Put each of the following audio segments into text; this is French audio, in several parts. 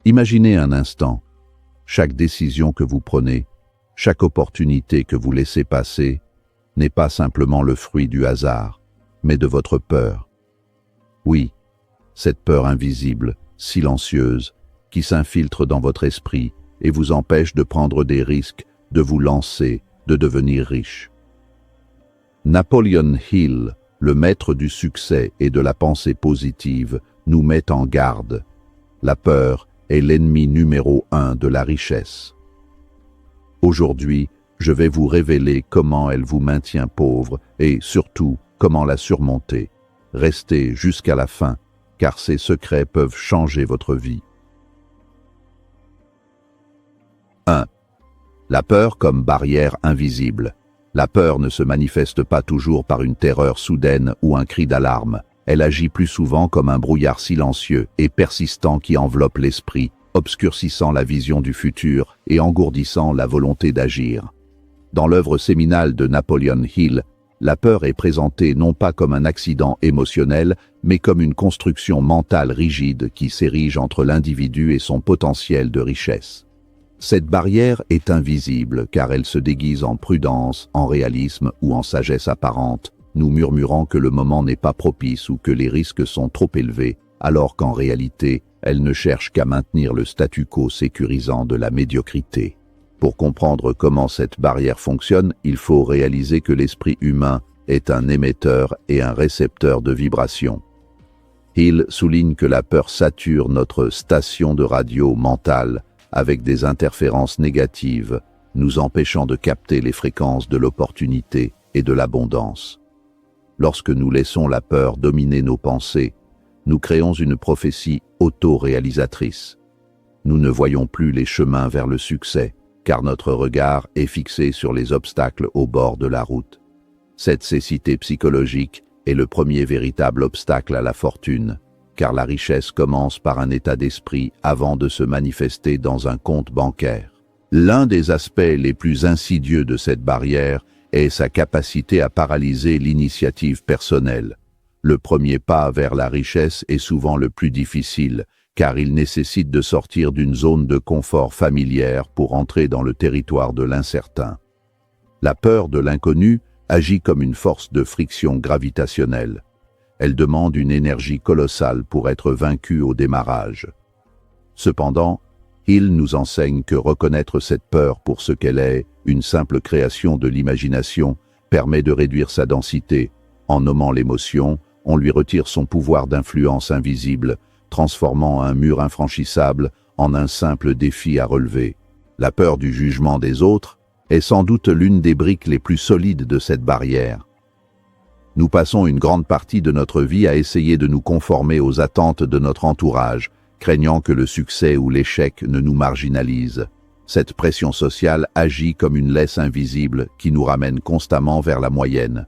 Imaginez un instant, chaque décision que vous prenez, chaque opportunité que vous laissez passer, n'est pas simplement le fruit du hasard, mais de votre peur. Oui, cette peur invisible, silencieuse, qui s'infiltre dans votre esprit et vous empêche de prendre des risques, de vous lancer, de devenir riche. Napoleon Hill, le maître du succès et de la pensée positive, nous met en garde. La peur est l'ennemi numéro 1 de la richesse. Aujourd'hui, je vais vous révéler comment elle vous maintient pauvre et surtout comment la surmonter. Restez jusqu'à la fin, car ces secrets peuvent changer votre vie. 1. La peur comme barrière invisible. La peur ne se manifeste pas toujours par une terreur soudaine ou un cri d'alarme. Elle agit plus souvent comme un brouillard silencieux et persistant qui enveloppe l'esprit, obscurcissant la vision du futur et engourdissant la volonté d'agir. Dans l'œuvre séminale de Napoleon Hill, la peur est présentée non pas comme un accident émotionnel, mais comme une construction mentale rigide qui s'érige entre l'individu et son potentiel de richesse. Cette barrière est invisible car elle se déguise en prudence, en réalisme ou en sagesse apparente, nous murmurant que le moment n'est pas propice ou que les risques sont trop élevés, alors qu'en réalité, elle ne cherche qu'à maintenir le statu quo sécurisant de la médiocrité. Pour comprendre comment cette barrière fonctionne, il faut réaliser que l'esprit humain est un émetteur et un récepteur de vibrations. Hill souligne que la peur sature notre station de radio mentale avec des interférences négatives, nous empêchant de capter les fréquences de l'opportunité et de l'abondance. Lorsque nous laissons la peur dominer nos pensées, nous créons une prophétie auto-réalisatrice. Nous ne voyons plus les chemins vers le succès, car notre regard est fixé sur les obstacles au bord de la route. Cette cécité psychologique est le premier véritable obstacle à la fortune, car la richesse commence par un état d'esprit avant de se manifester dans un compte bancaire. L'un des aspects les plus insidieux de cette barrière est sa capacité à paralyser l'initiative personnelle. Le premier pas vers la richesse est souvent le plus difficile, car il nécessite de sortir d'une zone de confort familière pour entrer dans le territoire de l'incertain. La peur de l'inconnu agit comme une force de friction gravitationnelle. Elle demande une énergie colossale pour être vaincue au démarrage. Cependant, Hill nous enseigne que reconnaître cette peur pour ce qu'elle est, une simple création de l'imagination, permet de réduire sa densité. En nommant l'émotion, on lui retire son pouvoir d'influence invisible, transformant un mur infranchissable en un simple défi à relever. La peur du jugement des autres est sans doute l'une des briques les plus solides de cette barrière. Nous passons une grande partie de notre vie à essayer de nous conformer aux attentes de notre entourage, craignant que le succès ou l'échec ne nous marginalise. Cette pression sociale agit comme une laisse invisible qui nous ramène constamment vers la moyenne.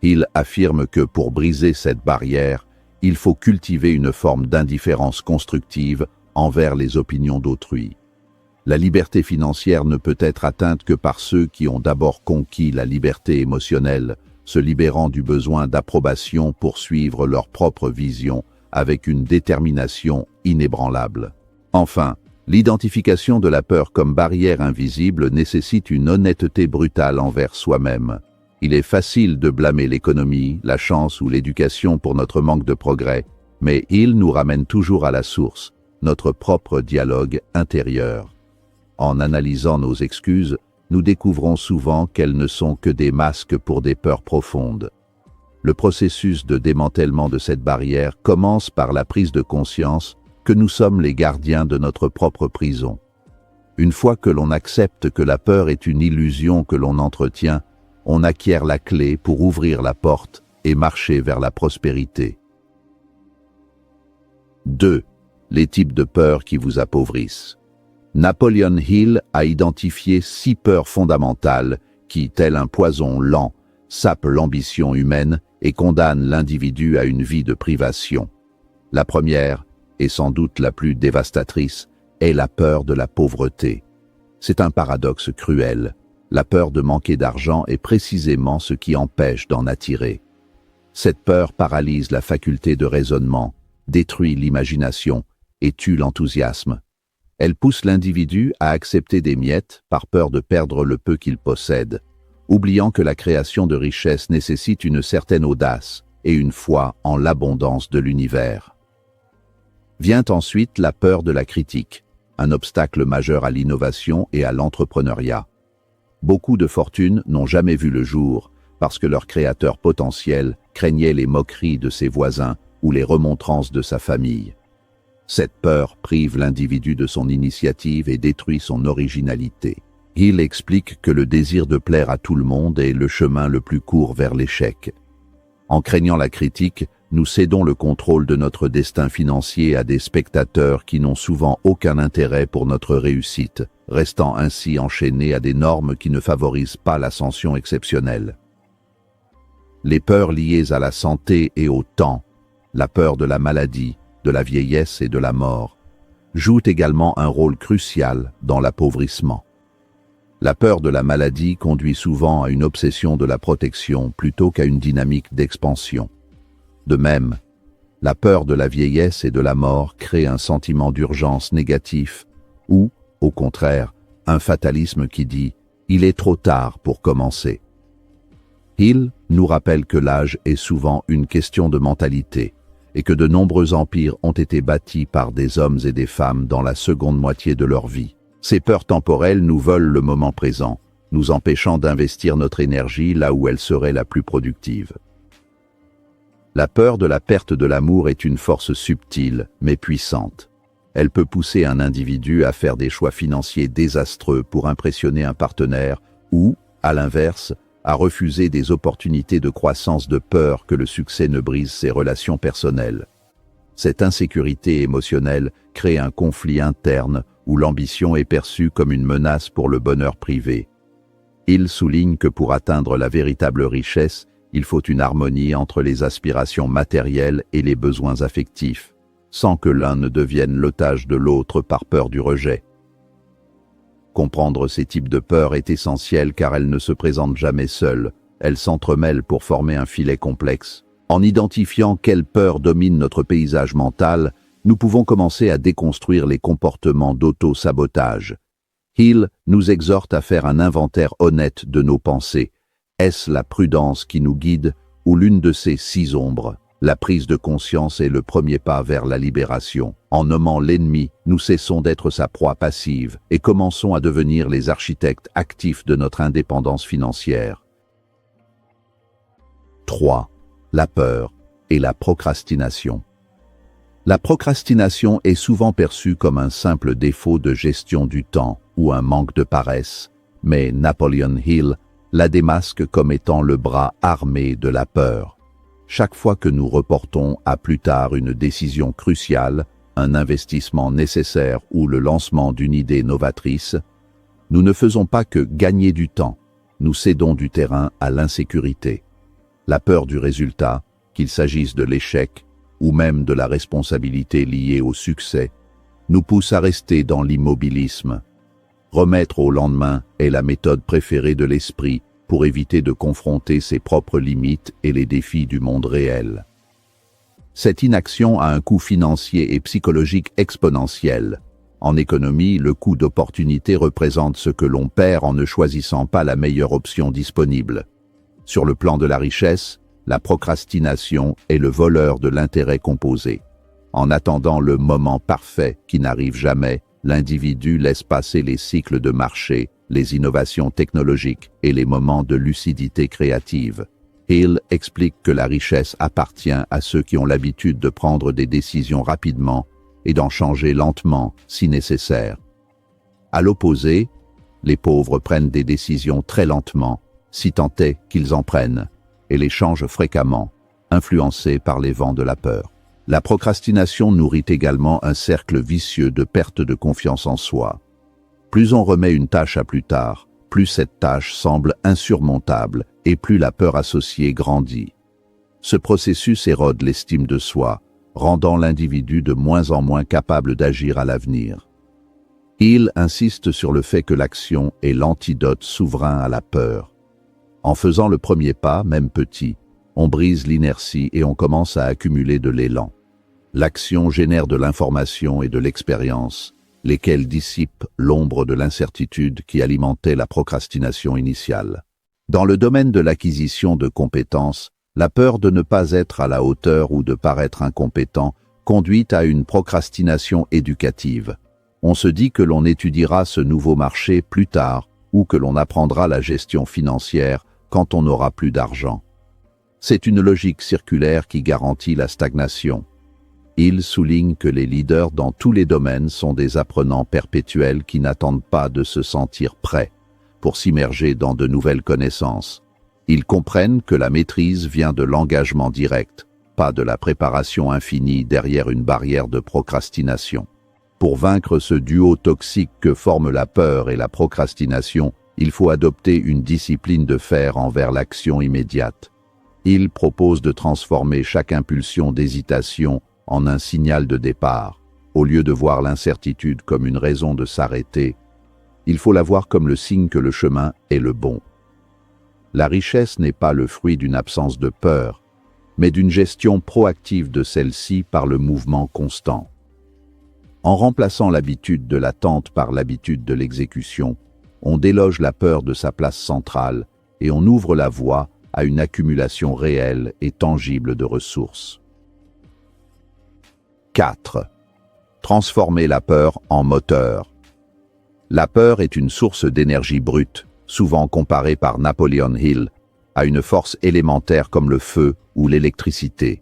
Hill affirme que pour briser cette barrière, il faut cultiver une forme d'indifférence constructive envers les opinions d'autrui. La liberté financière ne peut être atteinte que par ceux qui ont d'abord conquis la liberté émotionnelle, se libérant du besoin d'approbation pour suivre leur propre vision avec une détermination inébranlable. Enfin, l'identification de la peur comme barrière invisible nécessite une honnêteté brutale envers soi-même. Il est facile de blâmer l'économie, la chance ou l'éducation pour notre manque de progrès, mais il nous ramène toujours à la source, notre propre dialogue intérieur. En analysant nos excuses, nous découvrons souvent qu'elles ne sont que des masques pour des peurs profondes. Le processus de démantèlement de cette barrière commence par la prise de conscience que nous sommes les gardiens de notre propre prison. Une fois que l'on accepte que la peur est une illusion que l'on entretient, on acquiert la clé pour ouvrir la porte et marcher vers la prospérité. 2. Les types de peurs qui vous appauvrissent. Napoleon Hill a identifié 6 peurs fondamentales qui, tel un poison lent, sapent l'ambition humaine et condamnent l'individu à une vie de privation. La première, et sans doute la plus dévastatrice, est la peur de la pauvreté. C'est un paradoxe cruel. La peur de manquer d'argent est précisément ce qui empêche d'en attirer. Cette peur paralyse la faculté de raisonnement, détruit l'imagination et tue l'enthousiasme. Elle pousse l'individu à accepter des miettes par peur de perdre le peu qu'il possède, oubliant que la création de richesses nécessite une certaine audace et une foi en l'abondance de l'univers. Vient ensuite la peur de la critique, un obstacle majeur à l'innovation et à l'entrepreneuriat. Beaucoup de fortunes n'ont jamais vu le jour parce que leur créateur potentiel craignait les moqueries de ses voisins ou les remontrances de sa famille. Cette peur prive l'individu de son initiative et détruit son originalité. Hill explique que le désir de plaire à tout le monde est le chemin le plus court vers l'échec. En craignant la critique, nous cédons le contrôle de notre destin financier à des spectateurs qui n'ont souvent aucun intérêt pour notre réussite, restant ainsi enchaînés à des normes qui ne favorisent pas l'ascension exceptionnelle. Les peurs liées à la santé et au temps, la peur de la maladie, de la vieillesse et de la mort, jouent également un rôle crucial dans l'appauvrissement. La peur de la maladie conduit souvent à une obsession de la protection plutôt qu'à une dynamique d'expansion. De même, la peur de la vieillesse et de la mort crée un sentiment d'urgence négatif ou, au contraire, un fatalisme qui dit « il est trop tard pour commencer ». Hill nous rappelle que l'âge est souvent une question de mentalité et que de nombreux empires ont été bâtis par des hommes et des femmes dans la seconde moitié de leur vie. Ces peurs temporelles nous volent le moment présent, nous empêchant d'investir notre énergie là où elle serait la plus productive. La peur de la perte de l'amour est une force subtile, mais puissante. Elle peut pousser un individu à faire des choix financiers désastreux pour impressionner un partenaire ou, à l'inverse, à refuser des opportunités de croissance de peur que le succès ne brise ses relations personnelles. Cette insécurité émotionnelle crée un conflit interne où l'ambition est perçue comme une menace pour le bonheur privé. Il souligne que pour atteindre la véritable richesse, il faut une harmonie entre les aspirations matérielles et les besoins affectifs, sans que l'un ne devienne l'otage de l'autre par peur du rejet. Comprendre ces types de peurs est essentiel car elles ne se présentent jamais seules, elles s'entremêlent pour former un filet complexe. En identifiant quelles peurs dominent notre paysage mental, nous pouvons commencer à déconstruire les comportements d'auto-sabotage. Hill nous exhorte à faire un inventaire honnête de nos pensées. Est-ce la prudence qui nous guide ou l'une de ces 6 ombres? La prise de conscience est le premier pas vers la libération. En nommant l'ennemi, nous cessons d'être sa proie passive et commençons à devenir les architectes actifs de notre indépendance financière. 3. La peur et la procrastination. La procrastination est souvent perçue comme un simple défaut de gestion du temps ou un manque de paresse, mais Napoleon Hill la démasque comme étant le bras armé de la peur. Chaque fois que nous reportons à plus tard une décision cruciale, un investissement nécessaire ou le lancement d'une idée novatrice, nous ne faisons pas que gagner du temps, nous cédons du terrain à l'insécurité. La peur du résultat, qu'il s'agisse de l'échec ou même de la responsabilité liée au succès, nous pousse à rester dans l'immobilisme. Remettre au lendemain est la méthode préférée de l'esprit pour éviter de confronter ses propres limites et les défis du monde réel. Cette inaction a un coût financier et psychologique exponentiel. En économie, le coût d'opportunité représente ce que l'on perd en ne choisissant pas la meilleure option disponible. Sur le plan de la richesse, la procrastination est le voleur de l'intérêt composé. En attendant le moment parfait qui n'arrive jamais, l'individu laisse passer les cycles de marché, les innovations technologiques et les moments de lucidité créative. Hill explique que la richesse appartient à ceux qui ont l'habitude de prendre des décisions rapidement et d'en changer lentement si nécessaire. À l'opposé, les pauvres prennent des décisions très lentement, si tant est qu'ils en prennent, et les changent fréquemment, influencés par les vents de la peur. La procrastination nourrit également un cercle vicieux de perte de confiance en soi. Plus on remet une tâche à plus tard, plus cette tâche semble insurmontable et plus la peur associée grandit. Ce processus érode l'estime de soi, rendant l'individu de moins en moins capable d'agir à l'avenir. Hill insiste sur le fait que l'action est l'antidote souverain à la peur. En faisant le premier pas, même petit, on brise l'inertie et on commence à accumuler de l'élan. L'action génère de l'information et de l'expérience, lesquels dissipent l'ombre de l'incertitude qui alimentait la procrastination initiale. Dans le domaine de l'acquisition de compétences, la peur de ne pas être à la hauteur ou de paraître incompétent conduit à une procrastination éducative. On se dit que l'on étudiera ce nouveau marché plus tard ou que l'on apprendra la gestion financière quand on n'aura plus d'argent. C'est une logique circulaire qui garantit la stagnation. Il souligne que les leaders dans tous les domaines sont des apprenants perpétuels qui n'attendent pas de se sentir prêts pour s'immerger dans de nouvelles connaissances. Ils comprennent que la maîtrise vient de l'engagement direct, pas de la préparation infinie derrière une barrière de procrastination. Pour vaincre ce duo toxique que forment la peur et la procrastination, il faut adopter une discipline de fer envers l'action immédiate. Il propose de transformer chaque impulsion d'hésitation en un signal de départ. Au lieu de voir l'incertitude comme une raison de s'arrêter, il faut la voir comme le signe que le chemin est le bon. La richesse n'est pas le fruit d'une absence de peur, mais d'une gestion proactive de celle-ci par le mouvement constant. En remplaçant l'habitude de l'attente par l'habitude de l'exécution, on déloge la peur de sa place centrale et on ouvre la voie à une accumulation réelle et tangible de ressources. 4. Transformer la peur en moteur. La peur est une source d'énergie brute, souvent comparée par Napoleon Hill à une force élémentaire comme le feu ou l'électricité.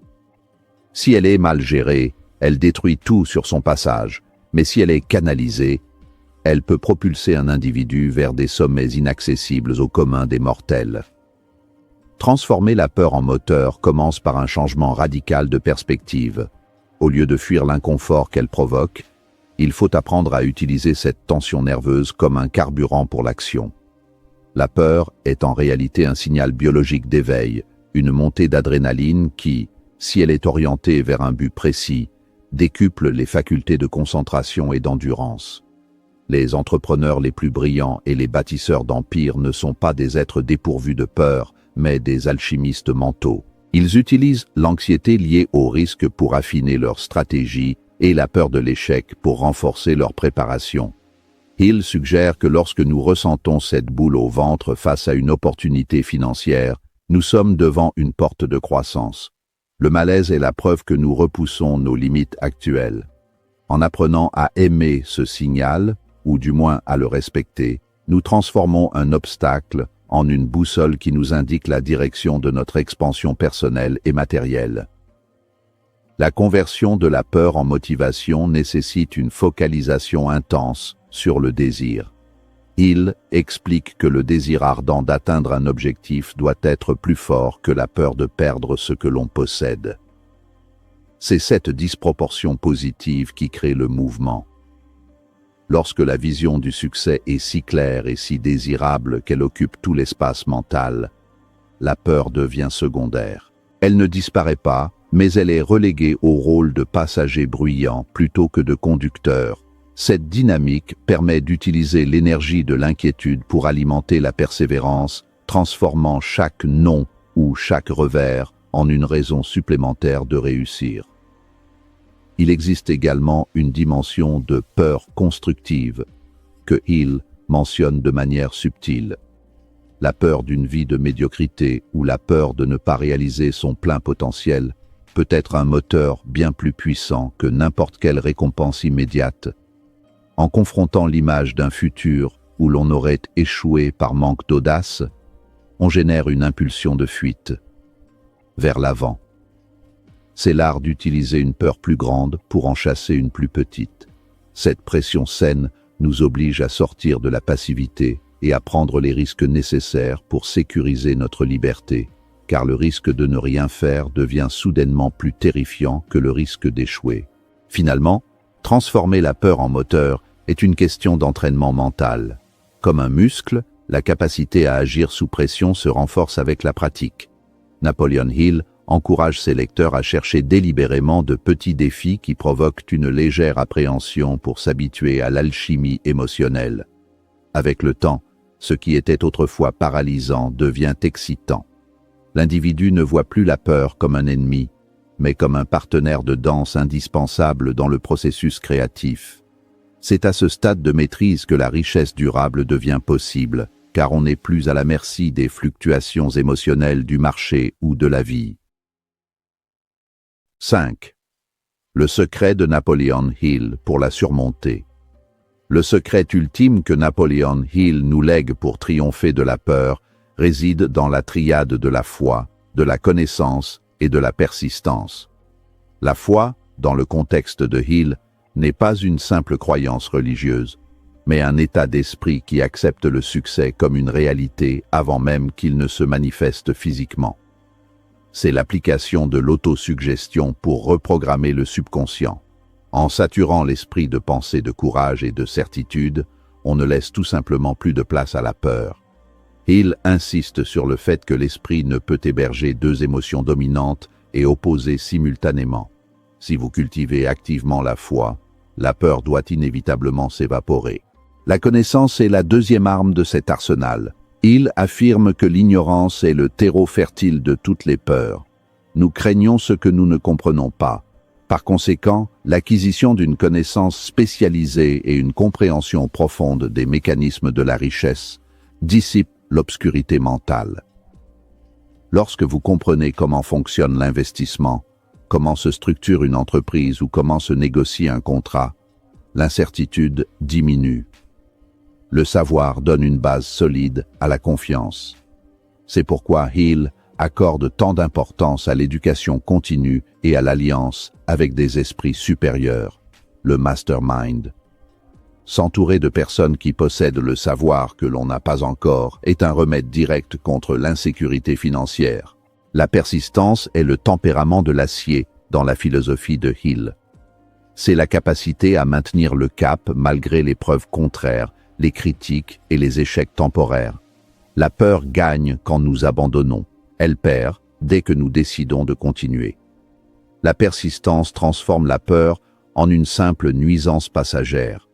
Si elle est mal gérée, elle détruit tout sur son passage, mais si elle est canalisée, elle peut propulser un individu vers des sommets inaccessibles au commun des mortels. Transformer la peur en moteur commence par un changement radical de perspective. Au lieu de fuir l'inconfort qu'elle provoque, il faut apprendre à utiliser cette tension nerveuse comme un carburant pour l'action. La peur est en réalité un signal biologique d'éveil, une montée d'adrénaline qui, si elle est orientée vers un but précis, décuple les facultés de concentration et d'endurance. Les entrepreneurs les plus brillants et les bâtisseurs d'empires ne sont pas des êtres dépourvus de peur, mais des alchimistes mentaux. Ils utilisent l'anxiété liée au risque pour affiner leur stratégie et la peur de l'échec pour renforcer leur préparation. Hill suggère que lorsque nous ressentons cette boule au ventre face à une opportunité financière, nous sommes devant une porte de croissance. Le malaise est la preuve que nous repoussons nos limites actuelles. En apprenant à aimer ce signal, ou du moins à le respecter, nous transformons un obstacle en une boussole qui nous indique la direction de notre expansion personnelle et matérielle. La conversion de la peur en motivation nécessite une focalisation intense sur le désir. Il explique que le désir ardent d'atteindre un objectif doit être plus fort que la peur de perdre ce que l'on possède. C'est cette disproportion positive qui crée le mouvement. Lorsque la vision du succès est si claire et si désirable qu'elle occupe tout l'espace mental, la peur devient secondaire. Elle ne disparaît pas, mais elle est reléguée au rôle de passager bruyant plutôt que de conducteur. Cette dynamique permet d'utiliser l'énergie de l'inquiétude pour alimenter la persévérance, transformant chaque non ou chaque revers en une raison supplémentaire de réussir. Il existe également une dimension de peur constructive que Hill mentionne de manière subtile. La peur d'une vie de médiocrité ou la peur de ne pas réaliser son plein potentiel peut être un moteur bien plus puissant que n'importe quelle récompense immédiate. En confrontant l'image d'un futur où l'on aurait échoué par manque d'audace, on génère une impulsion de fuite vers l'avant. C'est l'art d'utiliser une peur plus grande pour en chasser une plus petite. Cette pression saine nous oblige à sortir de la passivité et à prendre les risques nécessaires pour sécuriser notre liberté, car le risque de ne rien faire devient soudainement plus terrifiant que le risque d'échouer. Finalement, transformer la peur en moteur est une question d'entraînement mental. Comme un muscle, la capacité à agir sous pression se renforce avec la pratique. Napoleon Hill encourage ses lecteurs à chercher délibérément de petits défis qui provoquent une légère appréhension pour s'habituer à l'alchimie émotionnelle. Avec le temps, ce qui était autrefois paralysant devient excitant. L'individu ne voit plus la peur comme un ennemi, mais comme un partenaire de danse indispensable dans le processus créatif. C'est à ce stade de maîtrise que la richesse durable devient possible, car on n'est plus à la merci des fluctuations émotionnelles du marché ou de la vie. 5. Le secret de Napoleon Hill pour la surmonter. Le secret ultime que Napoleon Hill nous lègue pour triompher de la peur réside dans la triade de la foi, de la connaissance et de la persistance. La foi, dans le contexte de Hill, n'est pas une simple croyance religieuse, mais un état d'esprit qui accepte le succès comme une réalité avant même qu'il ne se manifeste physiquement. C'est l'application de l'autosuggestion pour reprogrammer le subconscient. En saturant l'esprit de pensée de courage et de certitude, on ne laisse tout simplement plus de place à la peur. Hill insiste sur le fait que l'esprit ne peut héberger deux émotions dominantes et opposées simultanément. Si vous cultivez activement la foi, la peur doit inévitablement s'évaporer. La connaissance est la deuxième arme de cet arsenal. Hill affirme que l'ignorance est le terreau fertile de toutes les peurs. Nous craignons ce que nous ne comprenons pas. Par conséquent, l'acquisition d'une connaissance spécialisée et une compréhension profonde des mécanismes de la richesse dissipe l'obscurité mentale. Lorsque vous comprenez comment fonctionne l'investissement, comment se structure une entreprise ou comment se négocie un contrat, l'incertitude diminue. Le savoir donne une base solide à la confiance. C'est pourquoi Hill accorde tant d'importance à l'éducation continue et à l'alliance avec des esprits supérieurs, le mastermind. S'entourer de personnes qui possèdent le savoir que l'on n'a pas encore est un remède direct contre l'insécurité financière. La persistance est le tempérament de l'acier dans la philosophie de Hill. C'est la capacité à maintenir le cap malgré les preuves contraires, les critiques et les échecs temporaires. La peur gagne quand nous abandonnons. Elle perd dès que nous décidons de continuer. La persistance transforme la peur en une simple nuisance passagère.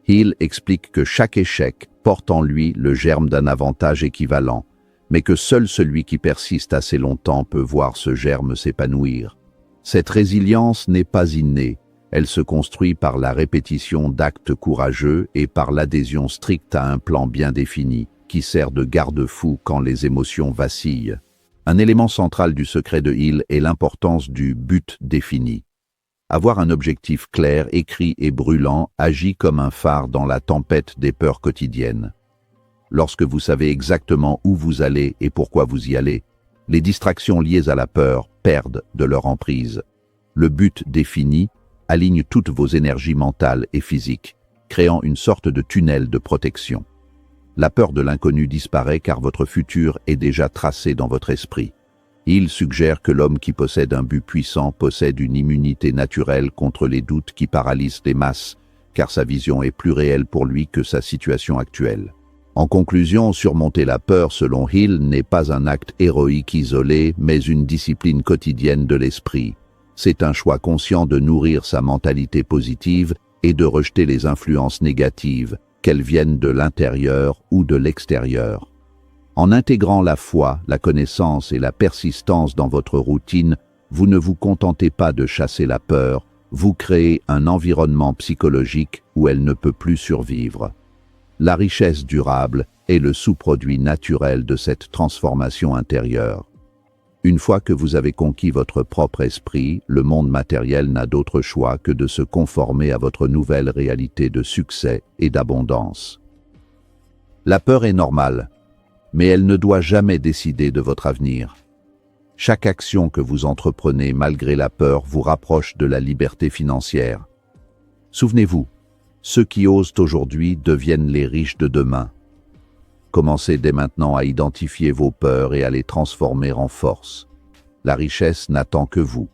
Hill explique que chaque échec porte en lui le germe d'un avantage équivalent, mais que seul celui qui persiste assez longtemps peut voir ce germe s'épanouir. Cette résilience n'est pas innée, elle se construit par la répétition d'actes courageux et par l'adhésion stricte à un plan bien défini, qui sert de garde-fou quand les émotions vacillent. Un élément central du secret de Hill est l'importance du but défini. Avoir un objectif clair, écrit et brûlant agit comme un phare dans la tempête des peurs quotidiennes. Lorsque vous savez exactement où vous allez et pourquoi vous y allez, les distractions liées à la peur perdent de leur emprise. Le but défini aligne toutes vos énergies mentales et physiques, créant une sorte de tunnel de protection. La peur de l'inconnu disparaît car votre futur est déjà tracé dans votre esprit. Il suggère que l'homme qui possède un but puissant possède une immunité naturelle contre les doutes qui paralysent les masses, car sa vision est plus réelle pour lui que sa situation actuelle. En conclusion, surmonter la peur, selon Hill, n'est pas un acte héroïque isolé, mais une discipline quotidienne de l'esprit. C'est un choix conscient de nourrir sa mentalité positive et de rejeter les influences négatives, qu'elles viennent de l'intérieur ou de l'extérieur. En intégrant la foi, la connaissance et la persistance dans votre routine, vous ne vous contentez pas de chasser la peur, vous créez un environnement psychologique où elle ne peut plus survivre. La richesse durable est le sous-produit naturel de cette transformation intérieure. Une fois que vous avez conquis votre propre esprit, le monde matériel n'a d'autre choix que de se conformer à votre nouvelle réalité de succès et d'abondance. La peur est normale, mais elle ne doit jamais décider de votre avenir. Chaque action que vous entreprenez malgré la peur vous rapproche de la liberté financière. Souvenez-vous, ceux qui osent aujourd'hui deviennent les riches de demain. Commencez dès maintenant à identifier vos peurs et à les transformer en force. La richesse n'attend que vous.